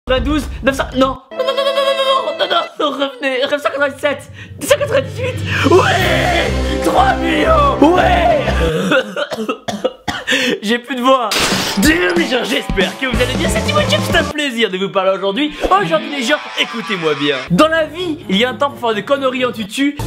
92, 900... Non, non, non, non, non, non, non, non, non, revenez, 997, 298, ouais, 3 millions, ouais. J'ai plus de voix. Mes gens, j'espère que vous allez bien. C'est YouTube, c'est un plaisir de vous parler aujourd'hui. Aujourd'hui les gens, écoutez-moi bien. Dans la vie, il y a un temps pour faire des conneries en tutu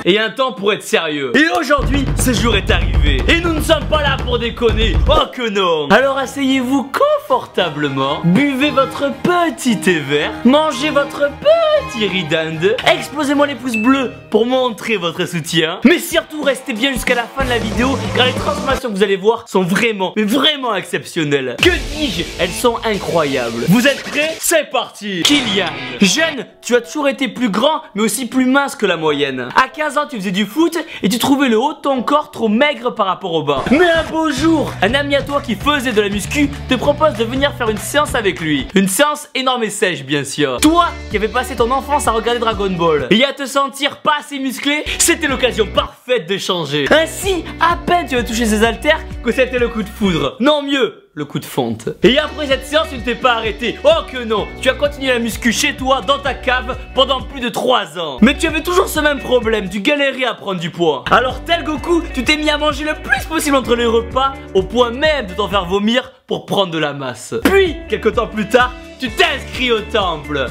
et un temps pour être sérieux. Et aujourd'hui, ce jour est arrivé. Et nous ne sommes pas là pour déconner. Oh que non. Alors asseyez-vous confortablement, buvez votre petit thé vert, mangez votre petit riz d'Inde, explosez-moi les pouces bleus pour montrer votre soutien. Mais surtout, restez bien jusqu'à la fin de la vidéo, car les transformations que vous allez voir sont vraiment, mais vraiment exceptionnelles. Que dis-je? Elles sont incroyables. Vous êtes prêts? C'est parti. Kylian, jeune, tu as toujours été plus grand, mais aussi plus mince que la moyenne. À 15 ans, tu faisais du foot et tu trouvais le haut de ton corps trop maigre par rapport au bas. Mais un beau jour, un ami à toi qui faisait de la muscu te propose de venir faire une séance avec lui. Une séance énorme et sèche, bien sûr. Toi, qui avais passé ton enfance à regarder Dragon Ball et à te sentir pas assez musclé, c'était l'occasion parfaite de changer. Ainsi, à peine tu as touché ses haltères que c'était le coup de foudre. Non, mieux, le coup de fonte. Et après cette séance, tu ne t'es pas arrêté. Oh que non, tu as continué la muscu chez toi, dans ta cave, pendant plus de 3 ans. Mais tu avais toujours ce même problème, tu galérais à prendre du poids. Alors tel Goku, tu t'es mis à manger le plus possible entre les repas, au point même de t'en faire vomir pour prendre de la masse. Puis, quelques temps plus tard, tu t'inscris au temple.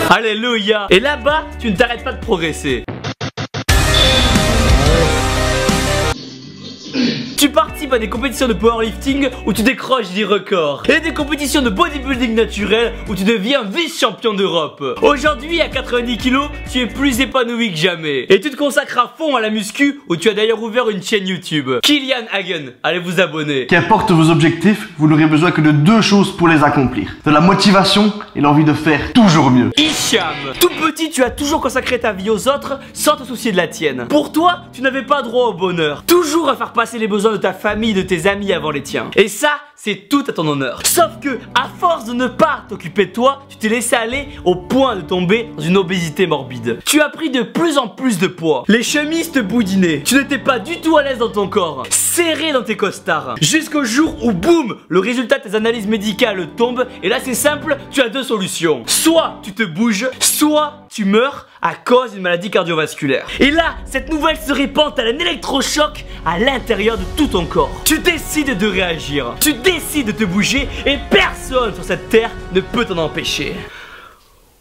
Alléluia. Et là-bas, tu ne t'arrêtes pas de progresser. Tu participes à des compétitions de powerlifting où tu décroches des records et des compétitions de bodybuilding naturel où tu deviens vice-champion d'Europe. Aujourd'hui, à 90 kilos, tu es plus épanoui que jamais et tu te consacres à fond à la muscu où tu as d'ailleurs ouvert une chaîne YouTube. Kylian Hagen, allez vous abonner. Qu'importe vos objectifs, vous n'aurez besoin que de 2 choses pour les accomplir. De la motivation et l'envie de faire toujours mieux. Hicham, tout petit, tu as toujours consacré ta vie aux autres sans te soucier de la tienne. Pour toi, tu n'avais pas droit au bonheur. Toujours à faire passer les besoins de ta famille, de tes amis avant les tiens. Et ça, c'est tout à ton honneur. Sauf que, à force de ne pas t'occuper de toi, tu t'es laissé aller au point de tomber dans une obésité morbide. Tu as pris de plus en plus de poids. Les chemises te boudinaient. Tu n'étais pas du tout à l'aise dans ton corps. Serré dans tes costards. Jusqu'au jour où, boum, le résultat de tes analyses médicales tombe. Et là, c'est simple, tu as 2 solutions. Soit tu te bouges, soit tu meurs à cause d'une maladie cardiovasculaire. Et là, cette nouvelle se répand à un électrochoc à l'intérieur de tout ton corps. Tu décides de réagir. Tu décides de te bouger et personne sur cette terre ne peut t'en empêcher.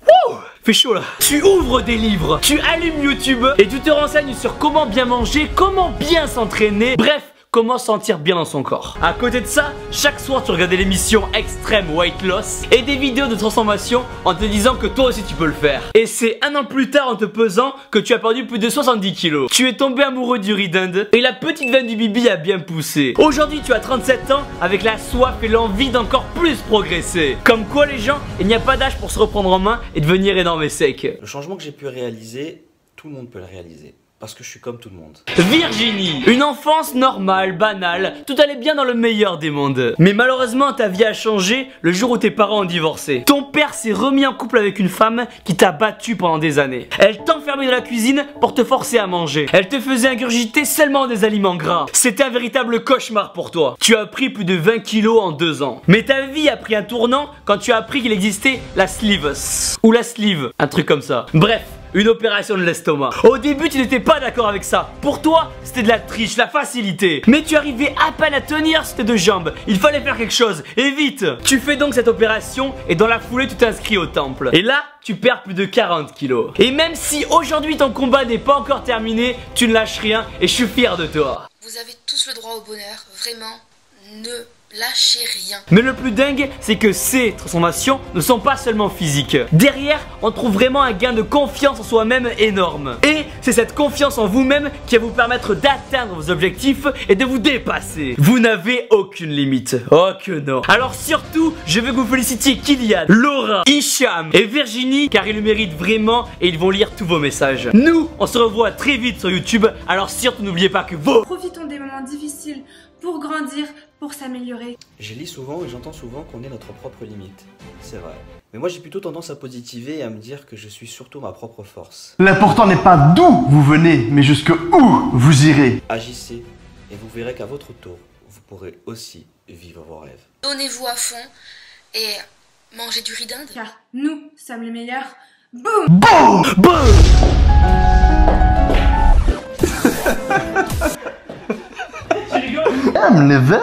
Wouh! Fait chaud là. Tu ouvres des livres, tu allumes YouTube et tu te renseignes sur comment bien manger, comment bien s'entraîner. Bref, comment se sentir bien dans son corps. À côté de ça, chaque soir tu regardais l'émission Extreme Weight Loss et des vidéos de transformation en te disant que toi aussi tu peux le faire. Et c'est 1 an plus tard en te pesant que tu as perdu plus de 70 kilos. Tu es tombé amoureux du riz d'Inde et la petite veine du bibi a bien poussé. Aujourd'hui tu as 37 ans avec la soif et l'envie d'encore plus progresser. Comme quoi les gens, il n'y a pas d'âge pour se reprendre en main et devenir énorme et sec. Le changement que j'ai pu réaliser, tout le monde peut le réaliser. Parce que je suis comme tout le monde. Virginie, une enfance normale, banale, tout allait bien dans le meilleur des mondes. Mais malheureusement, ta vie a changé le jour où tes parents ont divorcé. Ton père s'est remis en couple avec une femme qui t'a battu pendant des années. Elle t'enfermait dans la cuisine pour te forcer à manger. Elle te faisait ingurgiter seulement des aliments gras. C'était un véritable cauchemar pour toi. Tu as pris plus de 20 kilos en 2 ans. Mais ta vie a pris un tournant quand tu as appris qu'il existait la sleeves. Ou la sleeve, un truc comme ça. Bref. Une opération de l'estomac. Au début, tu n'étais pas d'accord avec ça. Pour toi, c'était de la triche, la facilité. Mais tu arrivais à peine à tenir sur tes 2 jambes. Il fallait faire quelque chose, et vite. Tu fais donc cette opération, et dans la foulée, tu t'inscris au temple. Et là, tu perds plus de 40 kilos. Et même si aujourd'hui ton combat n'est pas encore terminé, tu ne lâches rien, et je suis fier de toi. Vous avez tous le droit au bonheur, vraiment, ne lâchez rien. Mais le plus dingue, c'est que ces transformations ne sont pas seulement physiques. Derrière, on trouve vraiment un gain de confiance en soi-même énorme. Et c'est cette confiance en vous-même qui va vous permettre d'atteindre vos objectifs et de vous dépasser. Vous n'avez aucune limite. Oh que non. Alors surtout, je veux que vous félicitiez Kylian, Laura, Hicham et Virginie, car ils le méritent vraiment et ils vont lire tous vos messages. Nous, on se revoit très vite sur YouTube, alors surtout n'oubliez pas que vous... Profitons des moments difficiles pour grandir, pour s'améliorer. Je lis souvent et j'entends souvent qu'on est notre propre limite. C'est vrai. Mais moi j'ai plutôt tendance à positiver et à me dire que je suis surtout ma propre force. L'important n'est pas d'où vous venez, mais jusque où vous irez. Agissez et vous verrez qu'à votre tour, vous pourrez aussi vivre vos rêves. Donnez-vous à fond, et manger du riz d'Inde. Car nous sommes les meilleurs. Boum! Boum! Boum. Tu rigoles? Elle me l'éveille.